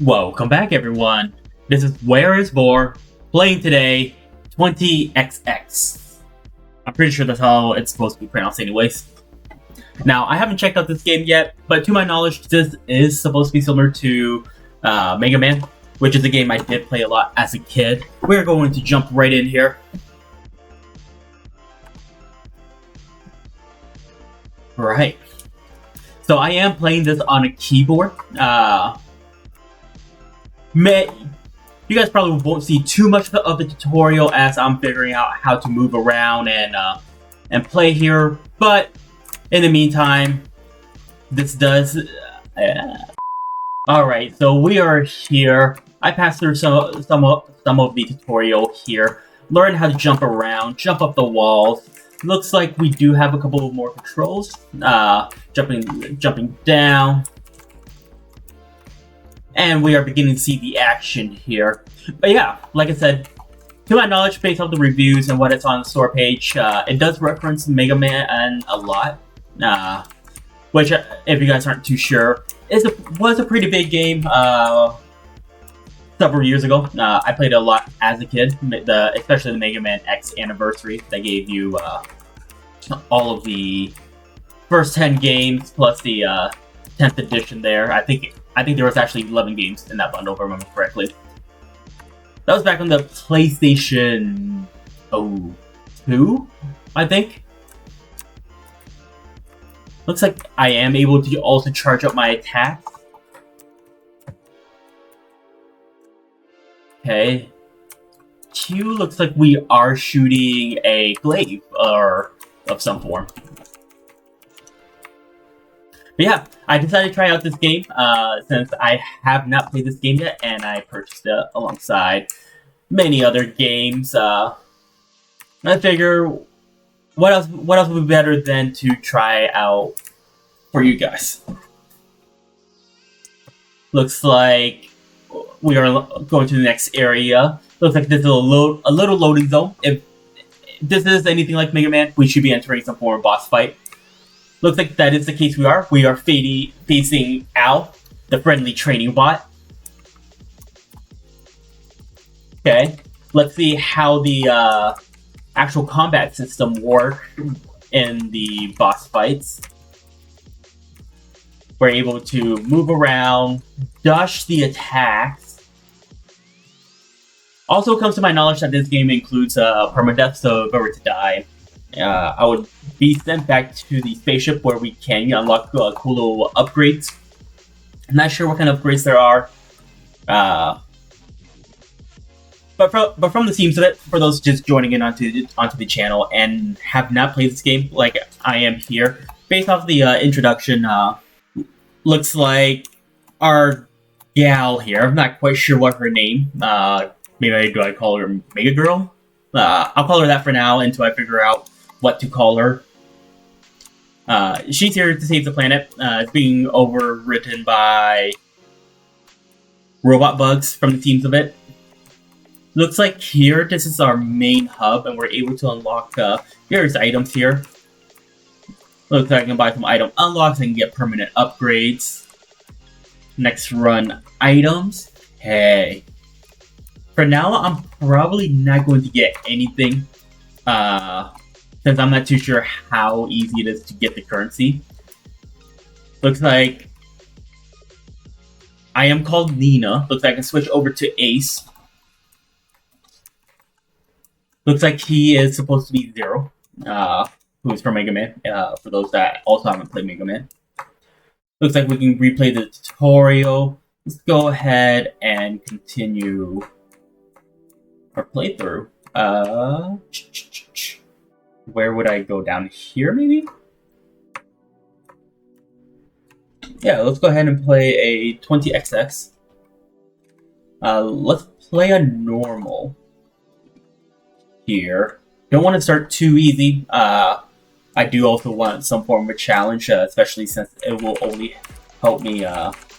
Welcome back, everyone. This is Where is Vor playing today 20XX. I'm pretty sure that's how it's supposed to be pronounced, anyways. Now, I haven't checked out this game yet, but to my knowledge, this is supposed to be similar to Mega Man, which is a game I did play a lot as a kid. We're going to jump right in here. Right. So I am playing this on a keyboard. You guys probably won't see too much of the tutorial as I'm figuring out how to move around and play here. But in the meantime, this does. All right, so we are here. I passed through some of the tutorial here. Learn how to jump around, jump up the walls. Looks like we do have a couple more controls. Jumping down. And we are beginning to see the action here. But yeah, like I said, to my knowledge, based off the reviews and what it's on the store page, it does reference Mega Man a lot. Which, if you guys aren't too sure, was a pretty big game several years ago. I played it a lot as a kid, especially the Mega Man X Anniversary that gave you all of the first 10 games plus the 10th edition there. I think there was actually 11 games in that bundle, if I remember correctly. That was back on the PlayStation 2, I think. Looks like I am able to also charge up my attacks. Okay. Q looks like we are shooting a glaive or of some form. But yeah, I decided to try out this game since I have not played this game yet, and I purchased it alongside many other games. I figure, what else would be better than to try out for you guys? Looks like we are going to the next area. Looks like this is a little loading zone. If this is anything like Mega Man, we should be entering some form of boss fight. Looks like that is the case we are. We are facing Al, the friendly training bot. Okay, let's see how the actual combat system works in the boss fights. We're able to move around, dodge the attacks. Also comes to my knowledge that this game includes permadeath, so if I were to die, I would be sent back to the spaceship where we can unlock cool little upgrades. I'm not sure what kind of upgrades there are. But from the themes of it, for those just joining in onto the channel and have not played this game like I am here, based off the introduction, looks like our gal here, I'm not quite sure what her name, maybe do I call her Mega Girl? I'll call her that for now until I figure out what to call her. She's here to save the planet. It's being overwritten by robot bugs from the themes of it. Looks like here, this is our main hub, and we're able to unlock various items here. Looks like I can buy some item unlocks and get permanent upgrades. Next run items. Hey. For now, I'm probably not going to get anything. Since I'm not too sure how easy it is to get the currency. Looks like I am called Nina. Looks like I can switch over to Ace. Looks like he is supposed to be Zero, who is from Mega Man, for those that also haven't played Mega Man. Looks like we can replay the tutorial. Let's go ahead and continue our playthrough. Where would I go? Down here, maybe? Yeah, let's go ahead and play a 20XX. Let's play a normal here. Don't want to start too easy. I do also want some form of challenge, especially since it will only help me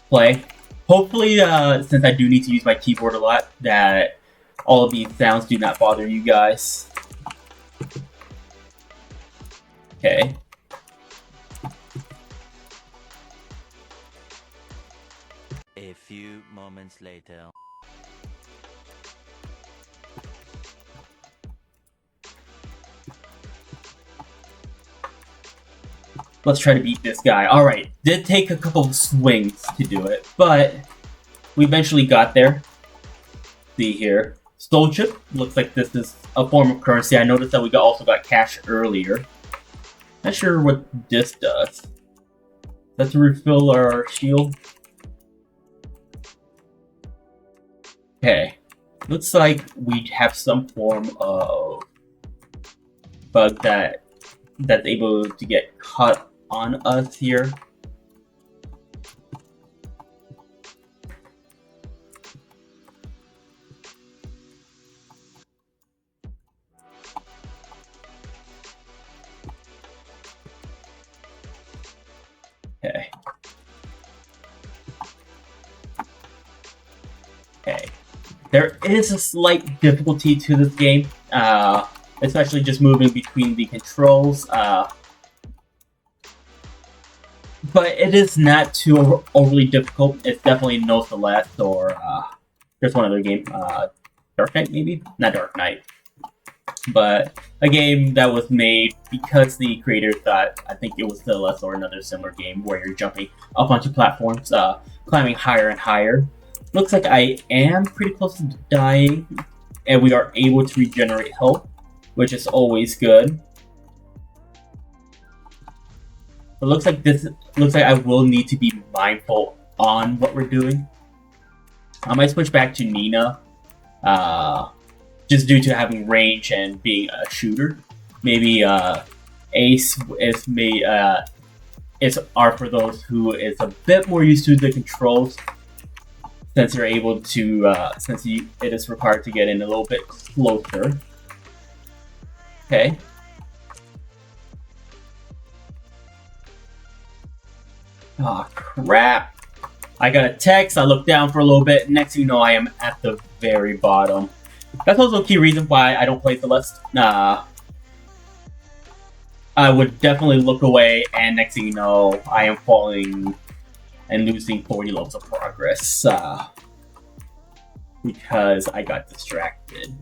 play. Hopefully, since I do need to use my keyboard a lot, that all of these sounds do not bother you guys. Okay. A few moments later. Let's try to beat this guy. Alright, did take a couple of swings to do it, but we eventually got there. See here. Soul chip. Looks like this is a form of currency. I noticed that we also got cash earlier. Not sure what this does. That's to refill our shield. Okay. Looks like we have some form of bug that's able to get caught on us here. Okay. Okay. There is a slight difficulty to this game, especially just moving between the controls. But it is not too overly difficult. It's definitely no Celeste or there's one other game, Dark Knight maybe? Not Dark Knight. But a game that was made because the creators thought, I think it was Celeste or another similar game where you're jumping up onto platforms, climbing higher and higher. Looks like I am pretty close to dying, and we are able to regenerate health, which is always good. It looks like I will need to be mindful on what we're doing. I might switch back to Nina, just due to having range and being a shooter. Maybe Ace is R for those who is a bit more used to the controls, since you're able to it is required to get in a little bit closer. Okay. Oh crap! I got a text, I looked down for a little bit, next thing you know I am at the very bottom. That's also a key reason why I don't play Celeste. I would definitely look away, and next thing you know, I am falling and losing 40 levels of progress. Because I got distracted.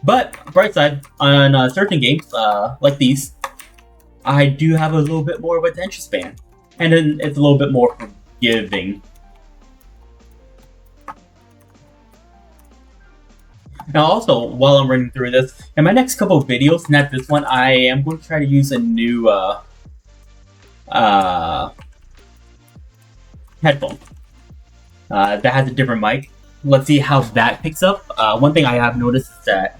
But, bright side, on certain games, like these, I do have a little bit more of a attention span. And then it's a little bit more forgiving. Now also, while I'm running through this, in my next couple of videos, not this one, I am going to try to use a new headphone that has a different mic. Let's see how that picks up. One thing I have noticed is that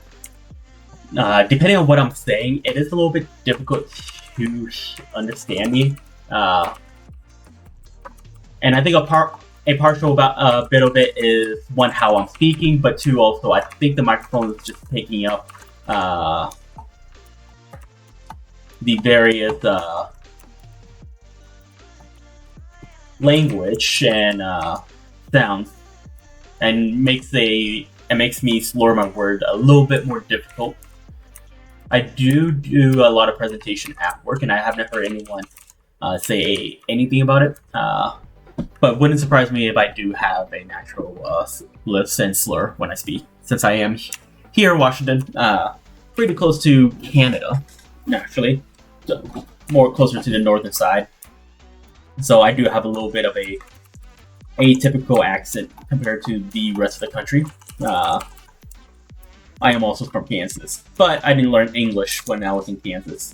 depending on what I'm saying, it is a little bit difficult to understand me. And I think a partial bit of it is, one, how I'm speaking, but two, also I think the microphone is just picking up the various language and sounds, and makes me slur my word a little bit more difficult. I do a lot of presentation at work, and I haven't heard anyone say anything about it. But wouldn't surprise me if I do have a natural lisp and slur when I speak, since I am here in Washington, pretty close to Canada, actually, so more closer to the northern side. So I do have a little bit of a atypical accent compared to the rest of the country. I am also from Kansas, but I didn't learn English when I was in Kansas.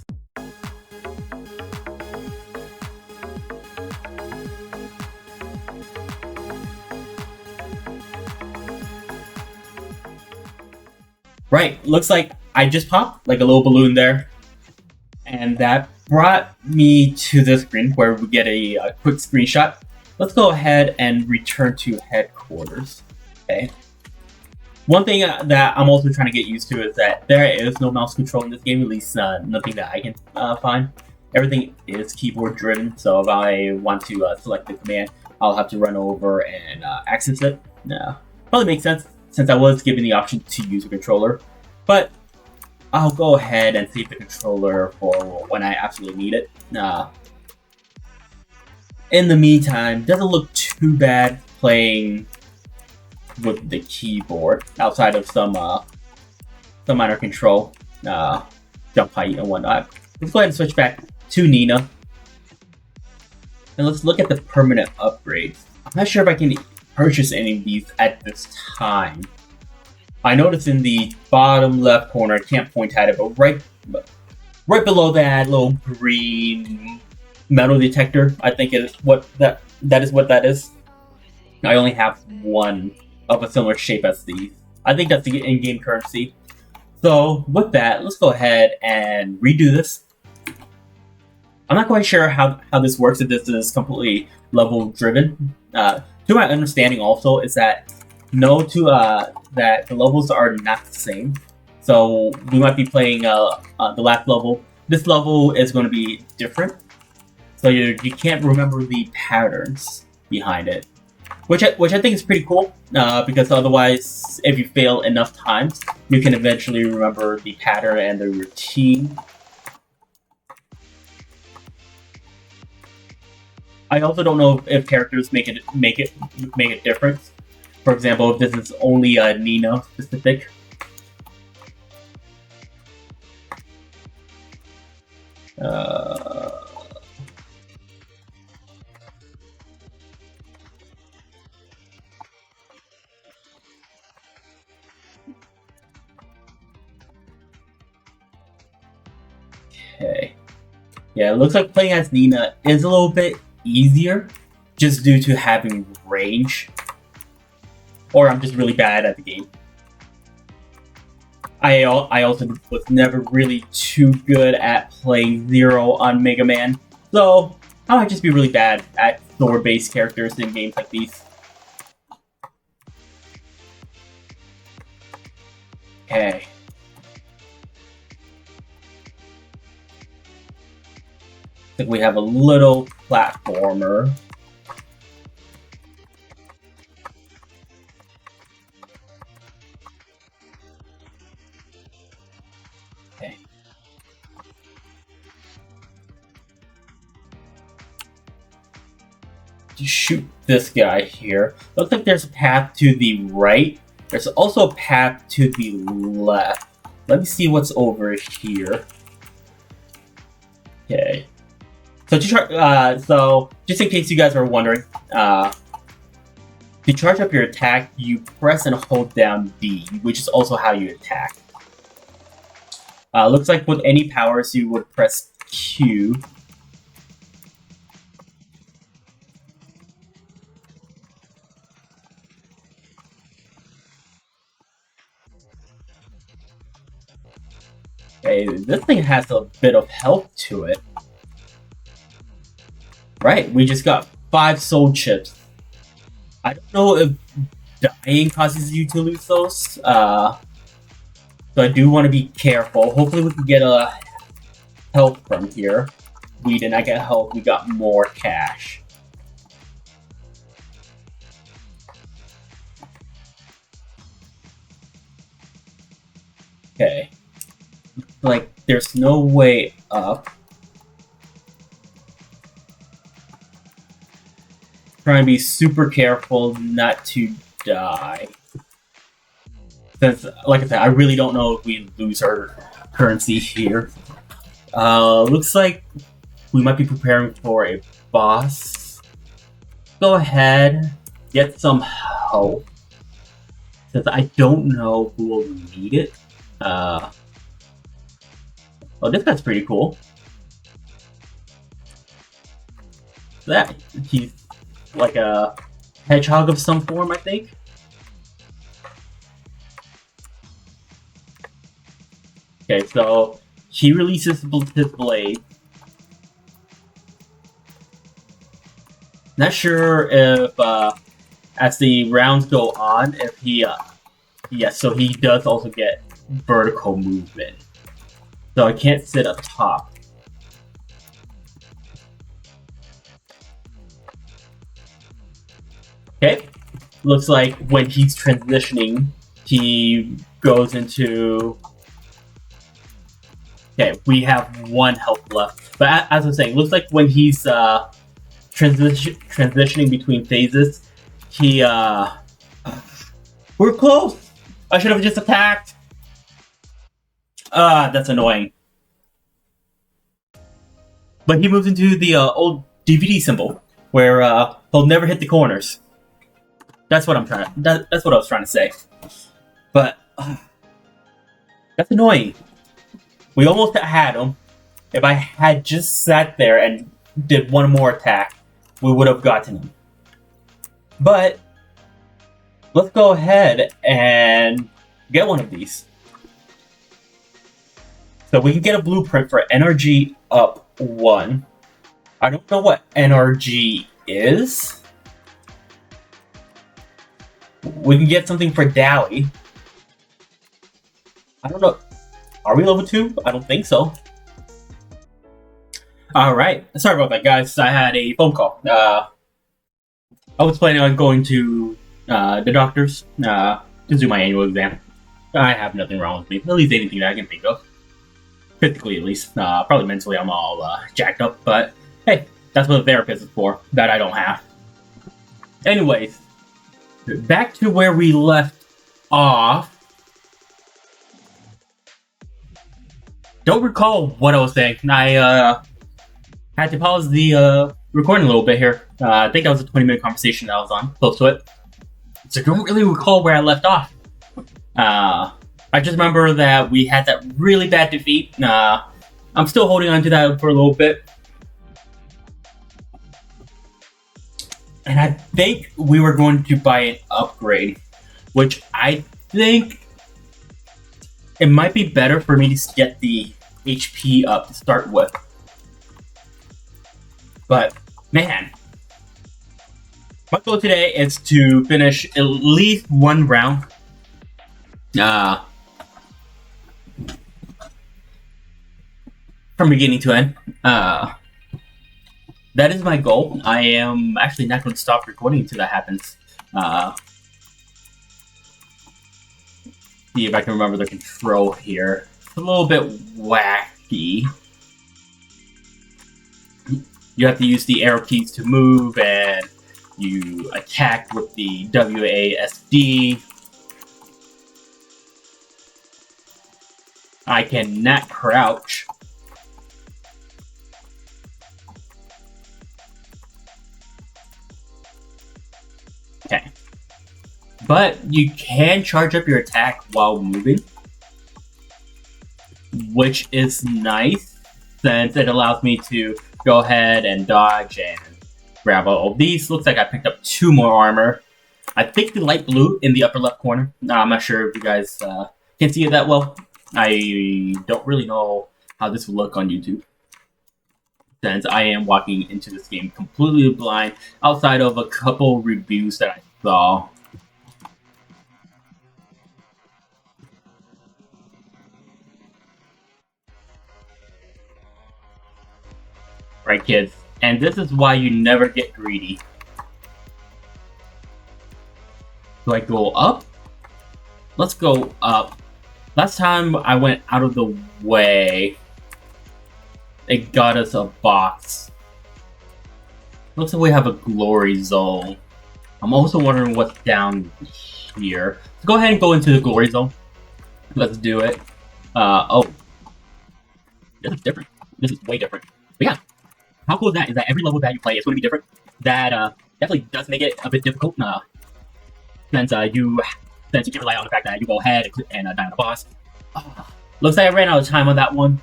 Right, looks like I just popped like a little balloon there, and that brought me to the screen where we get a quick screenshot. Let's go ahead and return to headquarters. Okay. One thing that I'm also trying to get used to is that there is no mouse control in this game, at least nothing that I can find. Everything is keyboard driven, so if I want to select the command, I'll have to run over and access it. Probably makes sense, since I was given the option to use a controller, but I'll go ahead and save the controller for when I absolutely need it. In the meantime, doesn't look too bad. playing with the keyboard outside of some minor control, jump height and whatnot. Let's go ahead and switch back to Nina. And let's look at the permanent upgrades. I'm not sure if I can purchase any of these at this time. I noticed in the bottom left corner, I can't point at it, but right below that little green metal detector, I think is what that is. I only have one of a similar shape as these. I think that's the in-game currency. So with that, let's go ahead and redo this. I'm not quite sure how this works, if this is completely level driven. To my understanding also is that that the levels are not the same. So we might be playing the last level. This level is going to be different. So you can't remember the patterns behind it. Which I think is pretty cool, because otherwise, if you fail enough times, you can eventually remember the pattern and the routine. I also don't know if characters make a difference. For example, if this is only Nina specific. Okay. Yeah, it looks like playing as Nina is a little bit easier, just due to having range. Or I'm just really bad at the game. I also was never really too good at playing Zero on Mega Man, so I might just be really bad at sword-based characters in games like these. Okay. I think we have a little platformer. Okay. To shoot this guy here. Looks like there's a path to the right. There's also a path to the left. Let me see what's over here. Okay. So just in case you guys are wondering, to charge up your attack, you press and hold down B, which is also how you attack. Looks like with any powers, you would press Q. Okay, this thing has a bit of health to it. Right, we just got 5 soul chips. I don't know if dying causes you to lose those, so I do want to be careful. Hopefully we can get a health from here. We did not get health, we got more cash. Okay. Like, there's no way up. Trying to be super careful not to die. Since, like I said, I really don't know if we lose our currency here. Looks like we might be preparing for a boss. Go ahead, get some help. Since I don't know who will need it. Oh, this guy's pretty cool. He's like a hedgehog of some form, I think. Okay, so he releases his blade. Not sure if, as the rounds go on, if he, yes, so he does also get vertical movement. So I can't sit up top. Okay, looks like when he's transitioning, he goes into... Okay, we have 1 health left. But as I was saying, looks like when he's transitioning between phases, He, we're close! I should have just attacked! That's annoying. But he moves into the, old DVD symbol, where, he'll never hit the corners. That's what that's what I was trying to say. But, that's annoying. We almost had him. If I had just sat there and did one more attack, we would have gotten him. But, let's go ahead and get one of these. So we can get a blueprint for NRG up 1. I don't know what NRG is. We can get something for Dally. I don't know. Are we level 2? I don't think so. Alright. Sorry about that, guys. I had a phone call. I was planning on going to the doctor's to do my annual exam. I have nothing wrong with me. At least anything that I can think of. Physically, at least. Probably mentally, I'm all jacked up. But, hey, that's what a therapist is for. That I don't have. Anyways, back to where we left off. Don't recall what I was saying. I had to pause the recording a little bit here. I think that was a 20-minute conversation that I was on, close to it. So I don't really recall where I left off. I just remember that we had that really bad defeat. I'm still holding on to that for a little bit. And I think we were going to buy an upgrade, which I think it might be better for me to get the HP up to start with. But, man. My goal today is to finish at least one round. From beginning to end. That is my goal. I am actually not going to stop recording until that happens. See if I can remember the control here. It's a little bit wacky. You have to use the arrow keys to move, and you attack with the WASD. I cannot crouch. Okay. But you can charge up your attack while moving, which is nice, since it allows me to go ahead and dodge and grab all of these. Looks like I picked up 2 more armor. I think the light blue in the upper left corner. I'm not sure if you guys can see it that well. I don't really know how this will look on YouTube, since I am walking into this game completely blind, outside of a couple reviews that I saw. Right, kids? And this is why you never get greedy. Do I go up? Let's go up. Last time I went out of the way, it got us a box. Looks like we have a glory zone. I'm also wondering what's down here. Let's go ahead and go into the glory zone. Let's do it. Oh. This is different. This is way different. But yeah. How cool is that? Is that every level that you play is going to be different. That definitely does make it a bit difficult. Since you can rely on the fact that you go ahead and die on the boss. Looks like I ran out of time on that one.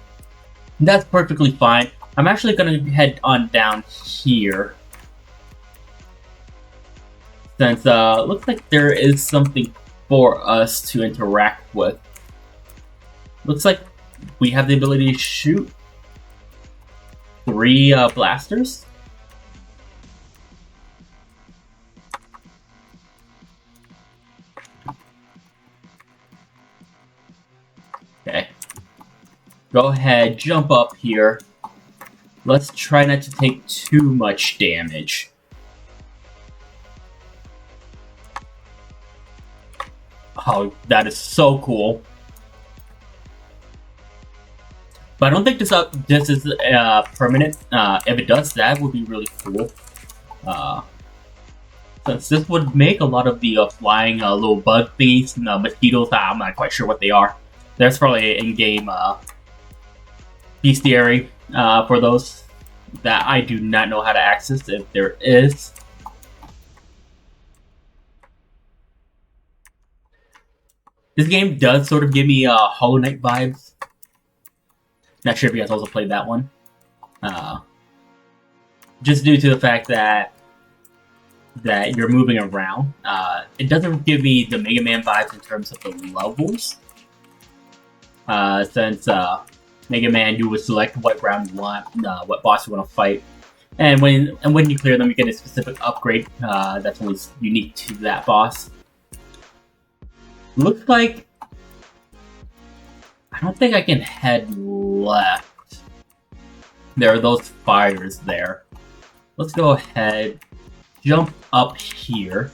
That's perfectly fine. I'm actually going to head on down here. Since looks like there is something for us to interact with. Looks like we have the ability to shoot 3 blasters. Okay. Go ahead, jump up here. Let's try not to take too much damage. Oh, that is so cool. But I don't think this is permanent. If it does, that would be really cool. Since this would make a lot of the flying little bug thingies, mosquitoes, I'm not quite sure what they are. There's probably an in-game bestiary for those that I do not know how to access, if there is. This game does sort of give me Hollow Knight vibes. Not sure if you guys also played that one. Just due to the fact that you're moving around. It doesn't give me the Mega Man vibes in terms of the levels. Since Mega Man, you would select what round you want, what boss you want to fight. And when you clear them, you get a specific upgrade that's only unique to that boss. Looks like I don't think I can head left. There are those fires there. Let's go ahead, jump up here.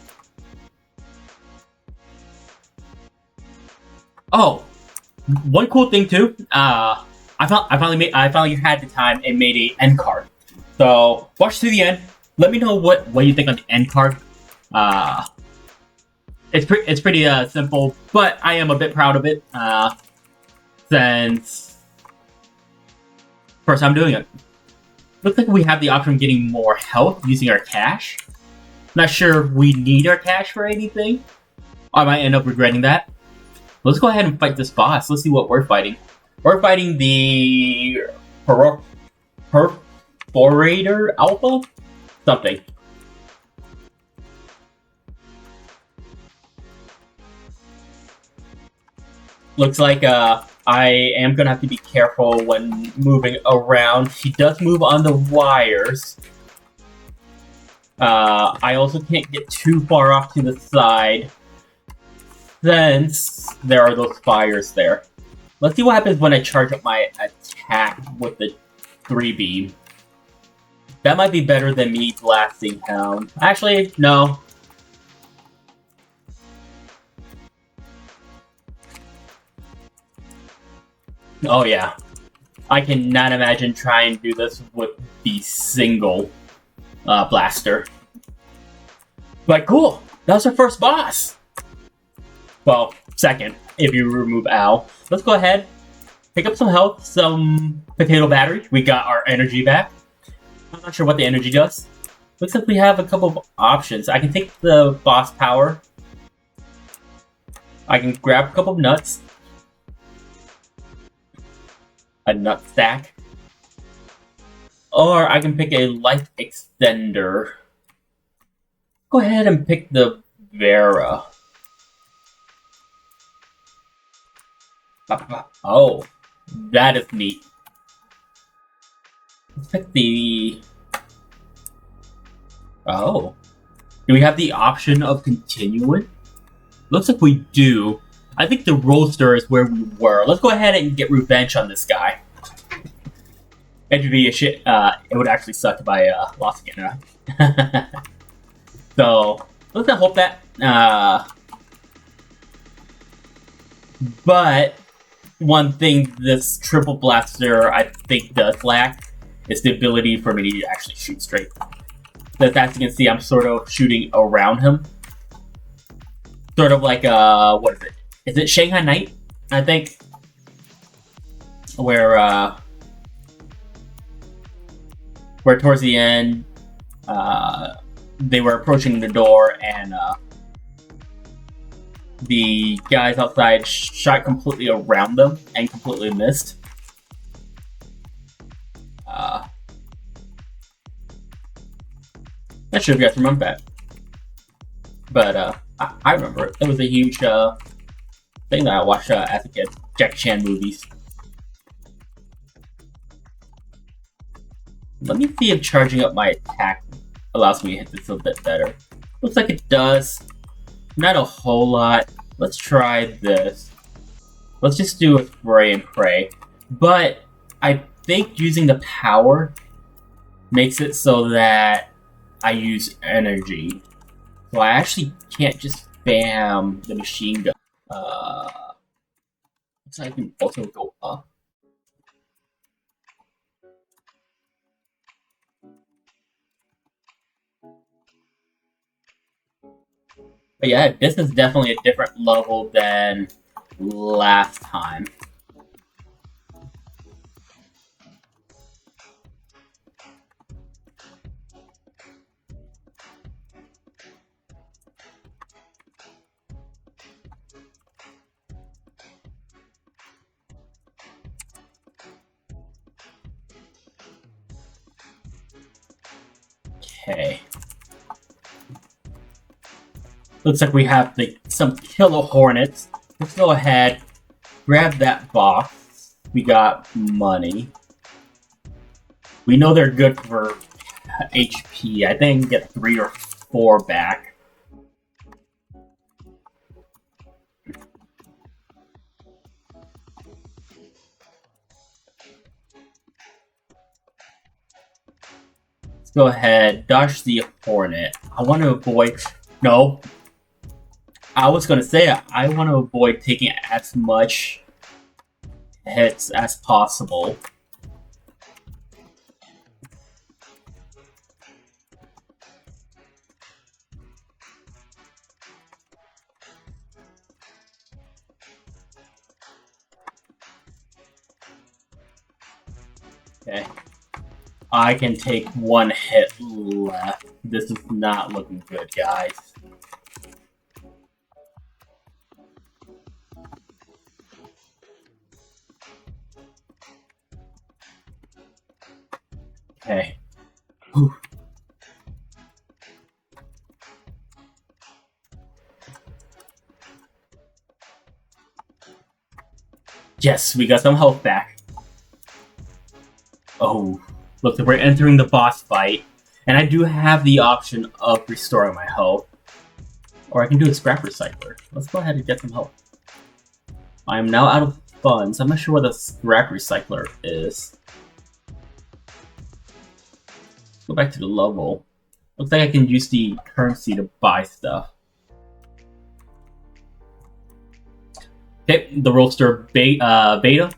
Oh, one cool thing too. I finally had the time and made a end card. So watch to the end. Let me know what you think on the end card. It's pretty simple, but I am a bit proud of it since first time doing it. Looks like we have the option of getting more health using our cash. Not sure if we need our cash for anything. I might end up regretting that. Let's go ahead and fight this boss. Let's see what we're fighting. We're fighting the Perforator Alpha? Something. Looks like I am gonna have to be careful when moving around. She does move on the wires. I also can't get too far off to the side since there are those fires there. Let's see what happens when I charge up my attack with the 3-beam. That might be better than me blasting down. Actually, no. Oh yeah. I cannot imagine trying to do this with the single blaster. But cool! That was our first boss! Well, second, if you remove Al. Let's go ahead, pick up some health, some potato battery. We got our energy back. I'm not sure what the energy does. Looks like we have a couple of options. I can take the boss power. I can grab a couple of nuts. A nut stack. Or I can pick a life extender. Go ahead and pick the Vera. Oh, that is neat. Let's pick the... Oh. Do we have the option of continuing? Looks like we do. I think the roaster is where we were. Let's go ahead and get revenge on this guy. It'd be a shit. It would actually suck if I lost again. So let's not hope that. But one thing this triple blaster I think does lack is the ability for me to actually shoot straight. Because as you can see, I'm sort of shooting around him. Sort of like what is it? Is it Shanghai Night? I think. Where towards the end, they were approaching the door and the guys outside shot completely around them and completely missed. Not sure if you guys remember that. But I remember it. It was a huge thing that I watched as a kid. Jackie Chan movies. Let me see if charging up my attack allows me to hit this a bit better. Looks like it does. Not a whole lot. Let's try this. Let's just do a spray and pray. But I think using the power makes it so that I use energy. So I actually can't just spam the machine gun. So I can also go up. But yeah, this is definitely a different level than last time. Okay. Looks like we have some killer hornets. Let's go ahead, grab that box. We got money. We know they're good for HP. I think get 3 or 4 back. Let's go ahead, dodge the hornet. I want to avoid... No. I was going to say, I want to avoid taking as much hits as possible. Okay. I can take 1 hit left. This is not looking good, guys. Okay. Whew. Yes, we got some health back. Oh, look, we're entering the boss fight, and I do have the option of restoring my health. Or I can do a scrap recycler. Let's go ahead and get some health. I am now out of funds. I'm not sure what the scrap recycler is. Let's go back to the level. Looks like I can use the currency to buy stuff. Okay, the roaster beta.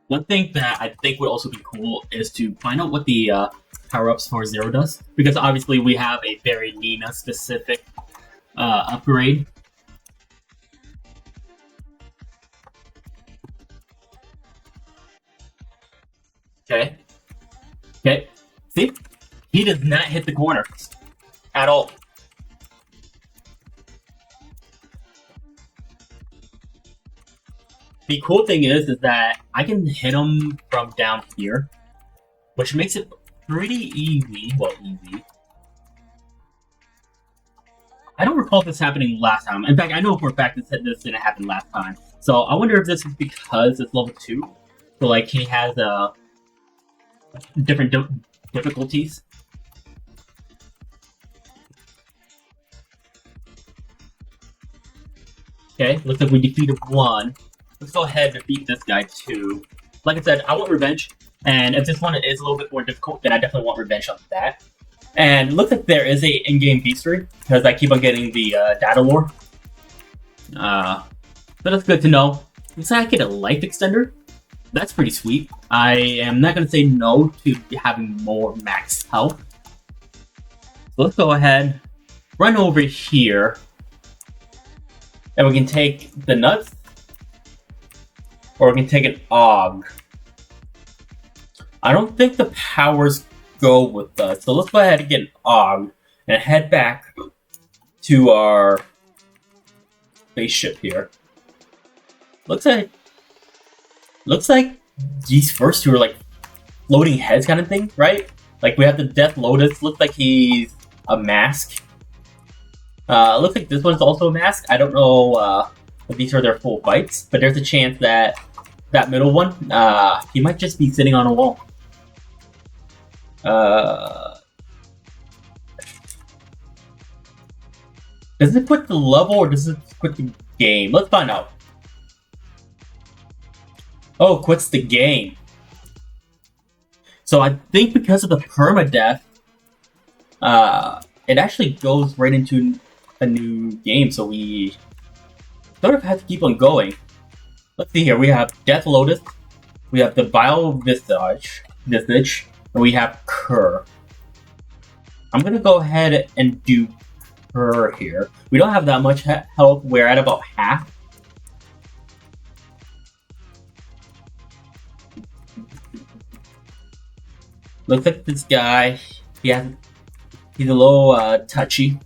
One thing that I think would also be cool is to find out what the power-ups for Zero does. Because obviously we have a very Nina-specific upgrade. Okay. Okay. See? He does not hit the corner. At all. The cool thing is that I can hit him from down here, which makes it pretty easy. Well, easy. I don't recall this happening last time. In fact, I know for a fact this didn't happen last time. So I wonder if this is because it's level 2. So, like, he has different difficulties. Okay, looks like we defeated 1. Let's go ahead and defeat this guy too. Like I said, I want revenge, and if this one is a little bit more difficult, then I definitely want revenge on that. And it looks like there is a in-game beastery, because I keep on getting the data lore. So that's good to know. Looks like I get a life extender. That's pretty sweet. I am not going to say no to having more max health. So let's go ahead, run over here, and we can take the nuts. Or we can take an AUG. I don't think the powers go with us. So let's go ahead and get an AUG and head back to our spaceship here. Looks like these first two are like floating heads kind of thing, right? Like we have the Death Lotus. Looks like he's a mask. Looks like this one's also a mask. I don't know if these are their full fights, but there's a chance that that middle one, he might just be sitting on a wall. Does it quit the level or does it quit the game? Let's find out. Oh, it quits the game. So I think because of the permadeath, it actually goes right into a new game. So we sort of have to keep on going. Let's see here. We have Death Lotus, we have the Vile Visage, and we have Kerr. I'm gonna go ahead and do Kerr here. We don't have that much health. We're at about half. Looks like this guy, he's a little touchy.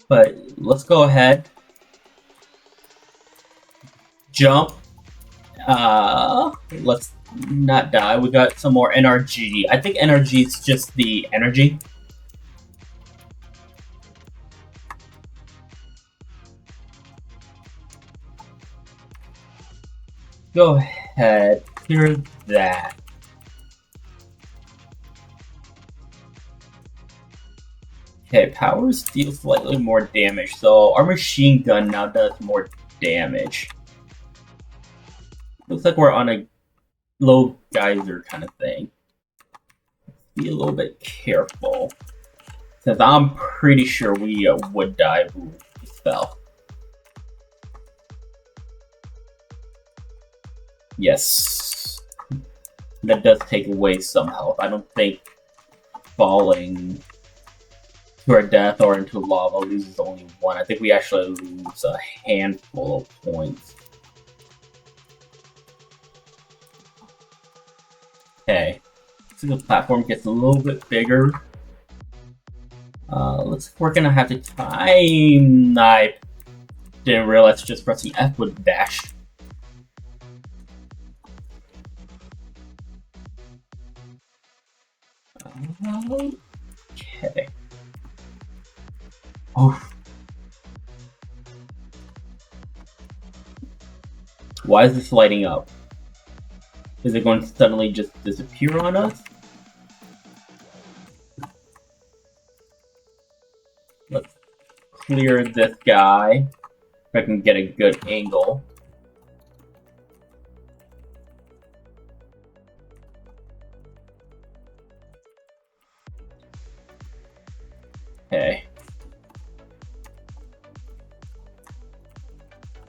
But let's go ahead. Jump. Let's not die. We got some more NRG. I think NRG is just the energy. Go ahead, clear that. Okay, powers deal slightly more damage, so our machine gun now does more damage. Looks like we're on a low geyser kind of thing. Be a little bit careful, since I'm pretty sure we would die if we fell. Yes, that does take away some health. I don't think falling to our death or into lava loses only one. I think we actually lose a handful of points. Okay, so the platform gets a little bit bigger. We're gonna have to time. I didn't realize just pressing F would dash. Okay. Oh. Why is this lighting up? Is it going to suddenly just disappear on us? Let's clear this guy. If I can get a good angle. Okay.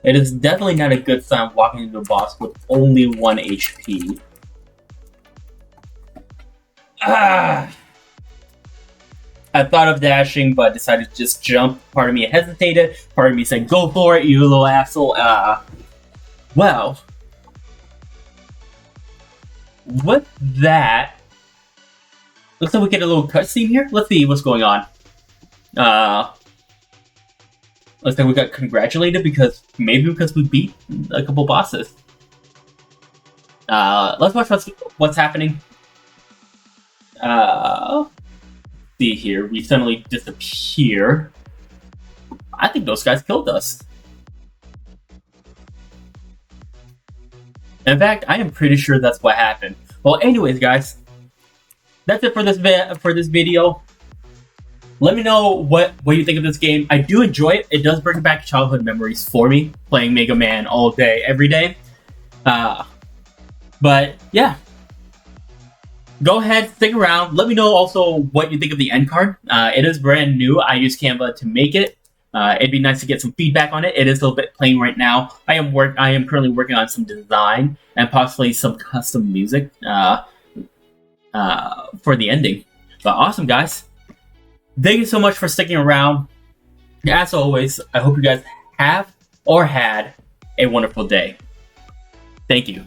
It is definitely not a good sign walking into a boss with only 1 HP. Ah! I thought of dashing, but decided to just jump. Part of me hesitated. Part of me said, "Go for it, you little asshole." Well, with that, looks like we get a little cutscene here. Let's see what's going on. Looks like we got congratulated because we beat a couple bosses. Let's watch what's happening. See here, we suddenly disappear. I think those guys killed us. In fact, I am pretty sure that's what happened. Well, anyways, guys, that's it for this video. Let me know what you think of this game. I do enjoy it. It does bring back childhood memories for me, playing Mega Man all day, every day. But yeah, go ahead, stick around. Let me know also what you think of the end card. It is brand new. I used Canva to make it. It'd be nice to get some feedback on it. It is a little bit plain right now. I am currently working on some design and possibly some custom music for the ending. But awesome, guys. Thank you so much for sticking around. As always, I hope you guys have or had a wonderful day. Thank you.